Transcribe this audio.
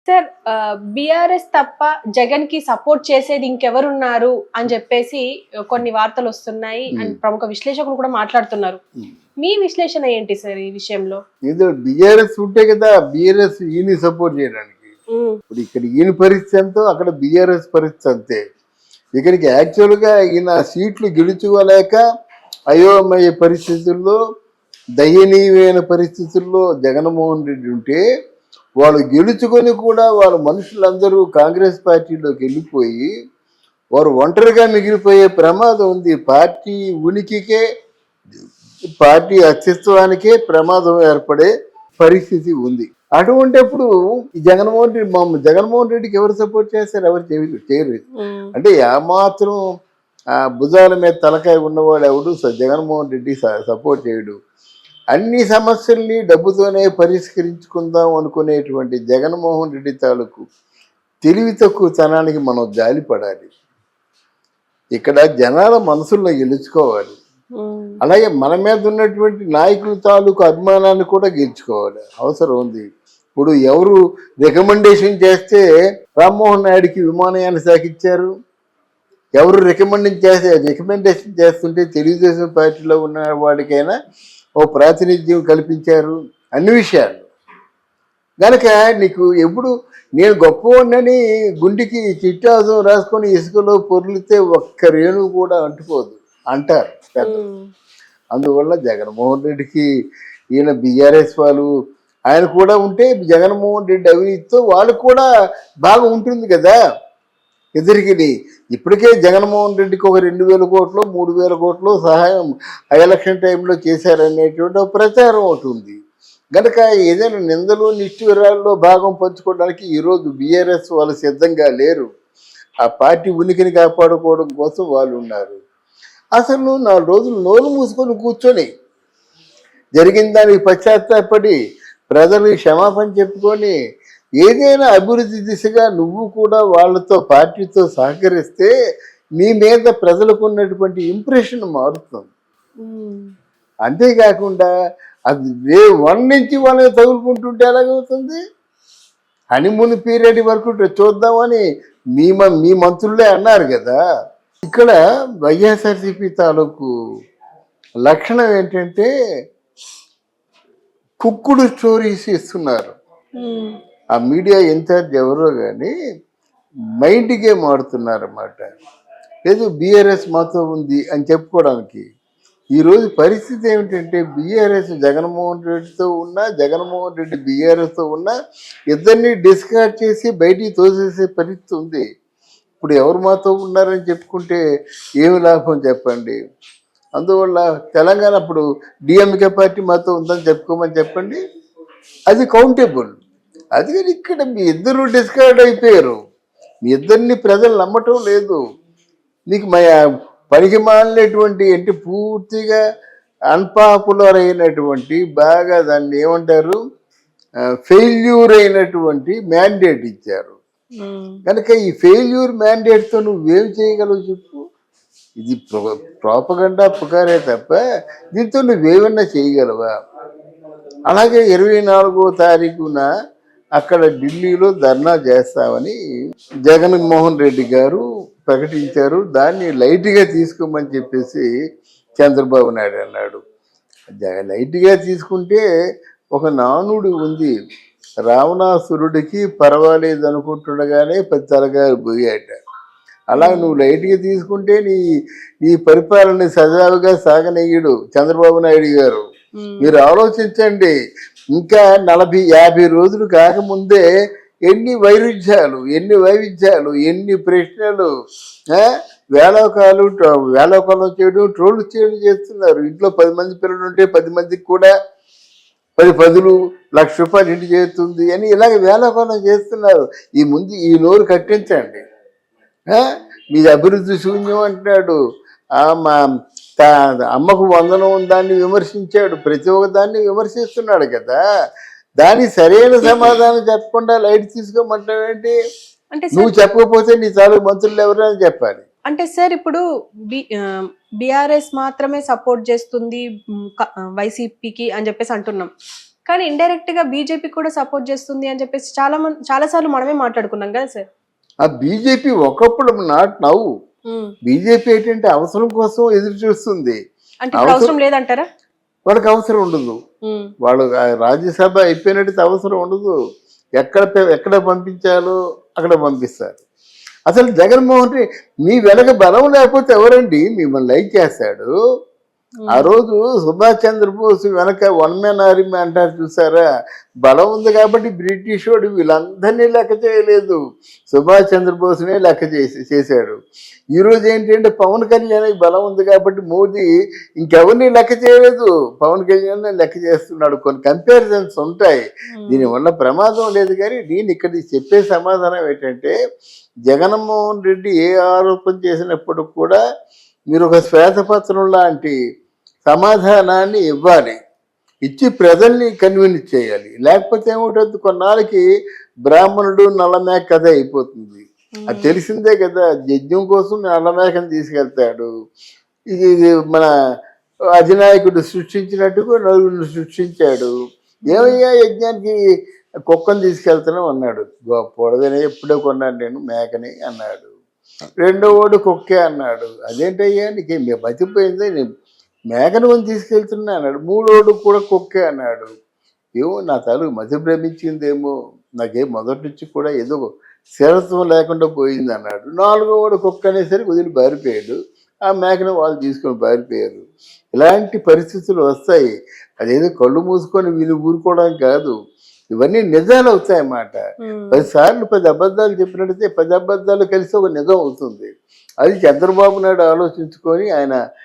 Sir BRS తప్ప జగన్ కి support చేసేది ఇంకెవరున్నారు అని చెప్పేసి కొన్ని వార్తలు వస్తున్నాయి అండ్ ప్రముఖ విశ్లేషకులు కూడా మాట్లాడుతున్నారు. మీ విశ్లేషణ ఏంటి సార్ ఈ విషయంలో? ఏదో బీఆర్ఎస్ ఉంటే కదా బీఆర్ఎస్ ఈయన సపోర్ట్ చేయడానికి. ఇప్పుడు ఇక్కడ ఈయన పరిస్థితి ఎంతో అక్కడ బీఆర్ఎస్ పరిస్థితి అంతే. ఇక్కడికి యాక్చువల్గా ఈయన సీట్లు గెలుచుకోలేక అయోమయ పరిస్థితుల్లో దయనీయమైన పరిస్థితుల్లో జగన్మోహన్ రెడ్డి ఉంటే వాళ్ళు గెలుచుకొని కూడా వాళ్ళ మనుషులందరూ కాంగ్రెస్ పార్టీలోకి వెళ్ళిపోయి వారు ఒంటరిగా మిగిలిపోయే ప్రమాదం ఉంది. పార్టీ ఉనికికే పార్టీ అస్తిత్వానికే ప్రమాదం ఏర్పడే పరిస్థితి ఉంది. అటువంటిప్పుడు ఈ జగన్మోహన్ రెడ్డికి ఎవరు సపోర్ట్ చేస్తారు? ఎవరు చేయరు. అంటే ఏమాత్రం భుజాల మీద తలకాయ ఉన్నవాడు ఎవడు జగన్మోహన్ రెడ్డి సపోర్ట్ చేయడు. అన్ని సమస్యల్ని డబ్బుతోనే పరిష్కరించుకుందాం అనుకునేటువంటి జగన్మోహన్ రెడ్డి తాలూకు తెలివి తక్కువతనానికి మనం జాలిపడాలి. ఇక్కడ జనాల మనసుల్లో గెలుచుకోవాలి. అలాగే మన మీద ఉన్నటువంటి నాయకుల తాలూకు అభిమానాన్ని కూడా గెలుచుకోవాలి, అవసరం ఉంది. ఇప్పుడు ఎవరు రికమెండేషన్ చేస్తే రామ్మోహన్ నాయుడికి విమానయాన శాఖ ఇచ్చారు, ఎవరు రికమెండేషన్ చేస్తుంటే తెలుగుదేశం పార్టీలో ఉన్న వాడికైనా ఓ ప్రాతినిధ్యం కల్పించారు. అన్ని విషయాలు కనుక నీకు ఎప్పుడు నేను గొప్పవాడినని గుండెకి చిట్టాసం రాసుకొని ఇసుకలో పొర్లితే ఒక్క రేణు కూడా అంటుకోదు అంటారు పెద్దలు. అందువల్ల జగన్మోహన్ రెడ్డికి ఈయన బీఆర్ఎస్ వాళ్ళు ఆయన కూడా ఉంటే జగన్మోహన్ రెడ్డి అవినీతితో వాళ్ళు కూడా బాగా ఉంటుంది కదా ఎదురికి. ఇప్పటికే జగన్మోహన్ రెడ్డికి ఒక 2,000 కోట్లు 3,000 కోట్లు సహాయం ఎలక్షన్ టైంలో చేశారనేటువంటి ప్రచారం అవుతుంది. కనుక ఏదైనా నిందలు నిష్ఠూరాల్లో భాగం పంచుకోవడానికి ఈరోజు బీఆర్ఎస్ వాళ్ళు సిద్ధంగా లేరు. ఆ పార్టీ ఉనికిని కాపాడుకోవడం కోసం వాళ్ళు ఉన్నారు. అసలు 4 రోజులు నోరు మూసుకొని కూర్చొని జరిగిన దానికి పశ్చాత్తాపడి ప్రజలకు క్షమాపణ చెప్పుకొని ఏదైనా అభివృద్ధి దిశగా నువ్వు కూడా వాళ్ళతో పార్టీతో సహకరిస్తే నీ మీద ప్రజలకు ఉన్నటువంటి ఇంప్రెషన్ మారుతుంది. అంతేకాకుండా అది డే 1 నుంచి వాళ్ళకి తగులుకుంటుంటే ఎలాగవుతుంది? హనీమూన్ పీరియడ్ వరకు చూద్దామని మీ మంత్రులే అన్నారు కదా. ఇక్కడ వైఎస్ఆర్సీపీ తాలూకు లక్షణం ఏంటంటే కుక్కుడు స్టోరీస్ ఇస్తున్నారు. ఆ మీడియా ఇన్ఛార్జ్ ఎవరో కానీ మైండ్ గేమ్ ఆడుతున్నారు అన్నమాట. లేదు బీఆర్ఎస్ మాతో ఉంది అని చెప్పుకోవడానికి. ఈరోజు పరిస్థితి ఏమిటంటే బీఆర్ఎస్ జగన్మోహన్ రెడ్డితో ఉన్నా, జగన్మోహన్ రెడ్డి బీఆర్ఎస్తో ఉన్నా ఇద్దరిని డిస్కార్డ్ చేసి బయటికి తోసేసే పరిస్థితి ఉంది. ఇప్పుడు ఎవరు మాతో ఉన్నారని చెప్పుకుంటే ఏమి లాభం చెప్పండి? అందువల్ల తెలంగాణ ఇప్పుడు డిఎంకే పార్టీ మాతో ఉందని చెప్పుకోమని చెప్పండి, అది కౌంటబుల్. అది కానీ ఇక్కడ మీ ఇద్దరు డిస్కార్డ్ అయిపోయారు. మీ ఇద్దరిని ప్రజలు నమ్మటం లేదు. నీకు పనికి మాలినటువంటి అంటే పూర్తిగా అన్పాపులర్ అయినటువంటి బాగా దాన్ని ఏమంటారు ఫెయిల్యూర్ అయినటువంటి మ్యాండేట్ ఇచ్చారు. కనుక ఈ ఫెయిల్యూర్ మ్యాండేట్తో నువ్వేం చేయగలవు చెప్పు? ఇది ప్రోపగండా పుకారే తప్ప దీంతో నువ్వేమన్నా చేయగలవా? అలాగే 24వ తారీఖున అక్కడ ఢిల్లీలో ధర్నా చేస్తామని జగన్మోహన్ రెడ్డి గారు ప్రకటించారు. దాన్ని లైట్గా తీసుకోమని చెప్పేసి చంద్రబాబు నాయుడు అన్నాడు. లైట్గా తీసుకుంటే ఒక నానుడు ఉంది, రావణాసురుడికి పర్వాలేదు అనుకుంటుండగానే 10 తలకాయలు పోయాట. అలా నువ్వు లైట్గా తీసుకుంటే నీ పరిపాలన సజావుగా సాగనీయుడు చంద్రబాబు నాయుడు గారు. మీరు ఆలోచించండి, ఇంకా 40-50 రోజులు కాకముందే ఎన్ని వైవిధ్యాలు ఎన్ని ప్రశ్నలు, వేళోకాలం చేయడం, ట్రోల్ చేయడం చేస్తున్నారు. ఇంట్లో 10 మంది పిల్లలు ఉంటే 10 మందికి కూడా 10 లక్ష రూపాయలు ఇంటి చేస్తుంది అని ఇలాగ వేళోకాలం చేస్తున్నారు. ఈ నోరు కట్టించండి. మీ అభివృద్ధి శూన్యం అంటున్నాడు. మా అమ్మకు వందనం దాన్ని విమర్శించాడు, ప్రతి ఒక్క దాన్ని విమర్శిస్తున్నాడు కదా. దానికి సరైన సమాధానం చెప్పకుండా లైట్ తీసుకోమంటావేంటి? నువ్వు చెప్పకపోతే నీ తాలూకు మంత్రులు ఎవరైనా చెప్పాలి. అంటే సార్ ఇప్పుడు బీఆర్ఎస్ మాత్రమే సపోర్ట్ చేస్తుంది వైసీపీకి అని చెప్పేసి అంటున్నాం. కానీ ఇండైరెక్ట్ గా బీజేపీ కూడా సపోర్ట్ చేస్తుంది అని చెప్పేసి చాలా సార్లు మనమే మాట్లాడుకున్నాం కదా సార్. ఆ బీజేపీ ఒకప్పుడు నాట్ నవ్వు. బీజేపీ ఏంటంటే అవసరం కోసం ఎదురు చూస్తుంది. అంటే ఇప్పుడు అవసరం లేదంటారా? వాళ్ళకి అవసరం ఉండదు. వాళ్ళు రాజ్యసభ అయిపోయినట్టు అవసరం ఉండదు. ఎక్కడ పంపించాలో అక్కడ పంపిస్తారు. అసలు జగన్మోహన్ రెడ్డి మీ వెనక బలం లేకపోతే ఎవరండి మిమ్మల్ని లైక్ చేస్తాడు? ఆ రోజు సుభాష్ చంద్రబోస్ వెనక వన్ మ్యాన్ ఆర్మీ అంటారు చూసారా, బలం ఉంది కాబట్టి బ్రిటిష్ వాడు వీళ్ళందరినీ లెక్క చేయలేదు, సుభాష్ చంద్రబోస్నే లెక్క చేశాడు. ఈరోజు ఏంటంటే పవన్ కళ్యాణ్కి బలం ఉంది కాబట్టి మోదీ ఇంకెవరిని లెక్క చేయలేదు, పవన్ కళ్యాణ్ లెక్క చేస్తున్నాడు. కొన్ని కంపారిజన్స్ ఉంటాయి, దీనివల్ల ప్రమాదం లేదు. కానీ నేను ఇక్కడ చెప్పే సమాధానం ఏంటంటే జగన్మోహన్ రెడ్డి ఏ ఆరోపణ చేసినప్పుడు కూడా మీరు ఒక శ్వేతపత్రం లాంటి సమాధానాన్ని ఇవ్వాలి, ఇచ్చి ప్రజల్ని కన్విన్స్ చేయాలి. లేకపోతే ఏమిటంటే కొన్నాళ్ళకి బ్రాహ్మణుడు నల్లమేక కథ అయిపోతుంది. అది తెలిసిందే కదా, యజ్ఞం కోసం నల్లమేకను తీసుకెళ్తాడు. ఇది మన అధినాయకుడు సృష్టించినట్టుగా నలుగురిని సృష్టించాడు. ఏమయ్యా యజ్ఞానికి కుక్కను తీసుకెళ్తాను అన్నాడు. పొడదని ఎప్పుడో కొన్నాను నేను మేకని అన్నాడు. రెండో వాడు కుక్కే అన్నాడు. అదేంటయ్యా నీకు బతిపోయింది, నేను మేకను కొని తీసుకెళ్తున్నా అన్నాడు. మూడోడు కూడా కుక్కే అన్నాడు. ఏమో నా తలకు మతి భ్రమించిందేమో, నాకేం మొదటి నుంచి కూడా ఏదో స్థిరత్వం లేకుండా పోయింది అన్నాడు. నాలుగో వాడు కుక్క అనేసరికి వదిలి పారిపోయాడు. ఆ మేకను వాళ్ళు తీసుకొని పారిపోయారు. ఇలాంటి పరిస్థితులు వస్తాయి. అదేదో కళ్ళు మూసుకొని వీళ్ళు ఊరుకోవడం కాదు, ఇవన్నీ నిజాలు అవుతాయి అన్నమాట. 10 సార్లు 10 అబద్ధాలు చెప్పినట్టయితే 10 అబద్ధాలు కలిసి ఒక నిజం అవుతుంది. అది చంద్రబాబు నాయుడు ఆలోచించుకొని ఆయన